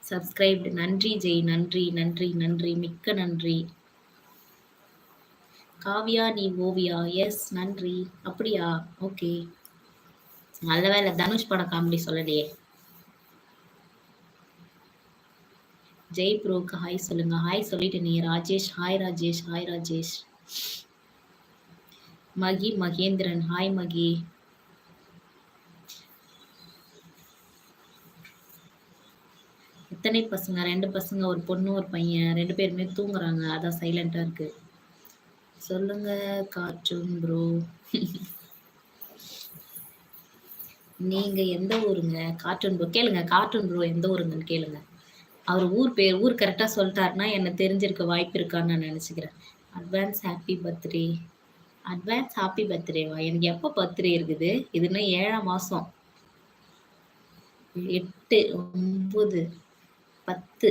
Subscribed. நன்றி ஜெய். நன்றி நன்றி நன்றி, மிக்க நன்றி. காவியா நீ ஓவியா? எஸ் நன்றி. அப்படியா? ஓகே. நல்ல வேலை தனுஷ் படம் காமெடி சொல்லலையே. ஜெய் ப்ரோக்கு ஹாய் சொல்லுங்க. ஹாய் சொல்லிட்டு நீ ராஜேஷ். ஹாய் ராஜேஷ். ஹாய் ராஜேஷ். மகி மகேந்திரன். ஹாய் மகி. எத்தனை பசங்க? 2 பசங்க, ஒரு பொண்ணு ஒரு பையன். 2 பேருமே தூங்குறாங்க. அதான் சைலண்டா இருக்கு. சொல்லுங்க கார்ட்டூன் ப்ரோ. நீங்க எந்த ஊருங்க? கார்ட்டூன் ப்ரோ கேளுங்க. கார்ட்டூன் ப்ரோ எந்த ஊருங்கன்னு கேளுங்க. அவர் ஊர் கரெக்டா சொல்லிட்டாருன்னா என்ன தெரிஞ்சிருக்க வாய்ப்பு இருக்கான்னு நான் நினைச்சுக்கிறேன். Advance happy birthday. Advance happy பர்த்டேவா? எனக்கு எப்போ பர்த்டே இருக்குது? இதுன்னா 7ஆம் மாசம். 8, 9, 10,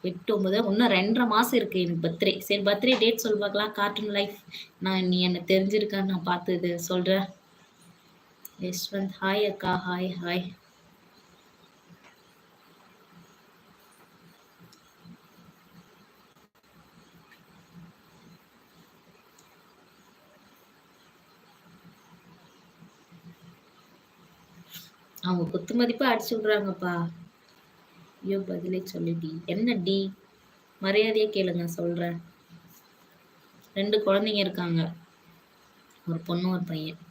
8, 9 இன்னும் 2.5 மாசம் இருக்கு எனக்கு பர்த்டே. சரி பர்த்டே டேட் சொல்லு பார்க்கலாம். Cartoon life. நீ என்ன தெரிஞ்சிருக்கான்னு நான் பார்த்து இது சொல்றேன். யஷ்வந்த் ஹாய் அக்கா. Hi hi. அவங்க குத்து மதிப்பா அடிச்சு விடுறாங்கப்பா. ஐயோ பதிலே சொல்லு டி. என்ன டி? மரியாதையா கேளுங்க சொல்றேன். 2 குழந்தைங்க இருக்காங்க. ஒரு பொண்ணு ஒரு பையன்.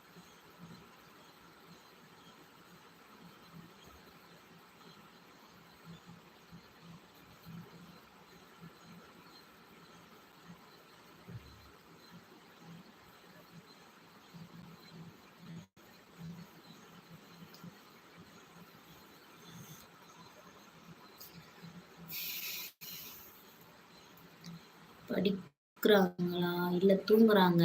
படிக்கிறாங்களா இல்ல தூங்குறாங்க?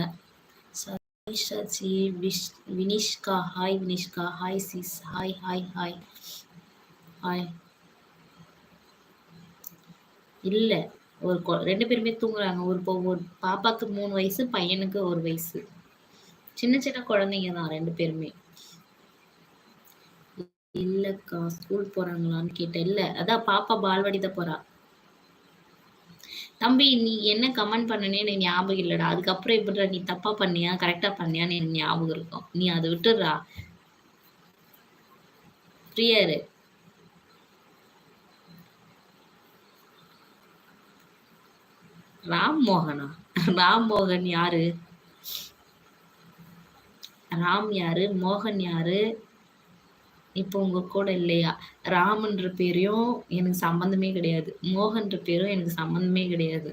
Vinishka hi. Vinishka hi sis. Hi hi hi hi. இல்ல ஒரு 2 பேருமே தூங்குறாங்க. ஒரு பாப்பாக்கு 3 வயசு, பையனுக்கு 1 வயசு. சின்ன சின்ன குழந்தைங்க தான் 2 பேருமே. இல்லக்கா ஸ்கூல் போறாங்களான்னு கேட்டேன். இல்ல அதான் பாப்பா பால்வாடி தான் போறா. தம்பி நீ என்ன கமெண்ட் பண்ணனே எனக்கு ஞாபகம் இல்லடா. அதுக்கப்புறம் எப்படிடா நீ தப்பா பண்ணியா கரெக்டா பண்ணியான்னு எனக்கு ஞாபகம் இருக்கும். நீ அதை விட்டுடுறா. ஃப்ரீயா இரு. ராம் மோகனா? ராம் மோகன் யாரு? ராம் யாரு? மோகன் யாரு? இப்போ உங்க கூட இல்லையா? ராம்ன்ற பேரையும் எனக்கு சம்பந்தமே கிடையாது. மோகன்ற பேரும் எனக்கு சம்பந்தமே கிடையாது.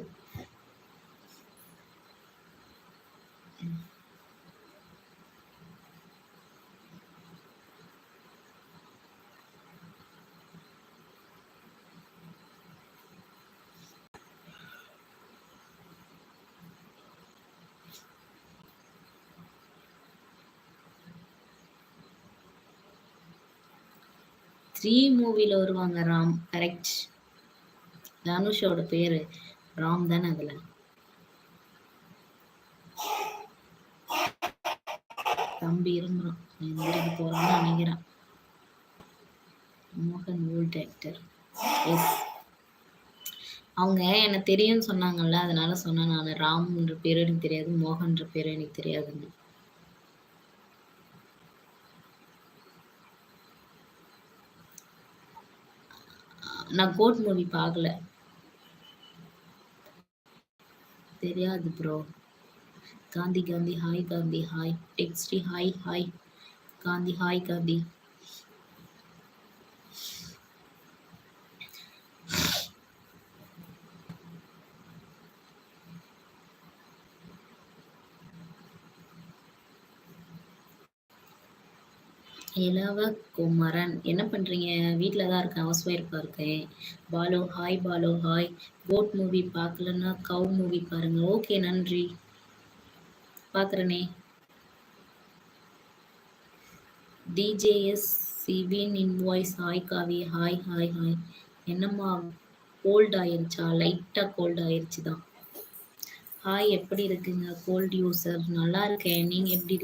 த்ரீ மூவில வருவாங்க ராம். கரெக்ட். தனுஷோட பேரு ராம் தானே அதுல. தம்பி இருந்தான். எந்திரிக்க போறான்னு நினைக்கிறேன். மோகன் ஓல்ட் ஆக்டர். எஸ். அவங்க என்ன தெரியும்னு சொன்னாங்கல்ல, அதனால சொன்னேன் நான். ராம்ன்ற பேரு எனக்கு தெரியாது, மோகன்ற பேரு எனக்கு தெரியாதுன்னு. நான் கோட் மூவி பார்க்கல. தெரியாது bro. Gandhi Gandhi hi. Gandhi hi. டெக்ஸ்டி hi hi. Gandhi hi Gandhi. Ilavakumaran என்ன பண்றீங்க? வீட்டில தான் இருக்கேன். ஹவுஸ் ஒய்ஃபா இருக்கேன். Balu hi. Balu hi. GOAT movie பார்க்கலன்னா கவ் மூவி பாருங்க. ஓகே நன்றி. பார்க்குறேனே. டிஜேஎஸ் சிவின் இன்வாய்ஸ் hi Kavi. Hi hi hi. என்னம்மா கோல்ட் ஆயிருச்சா? லைட்டா கோல்ட் ஆயிருச்சு தான். ஹாய் எப்படி இருக்குங்க கோல்ட் யூசர்? நல்லா இருக்கேன். நீங்க எப்படி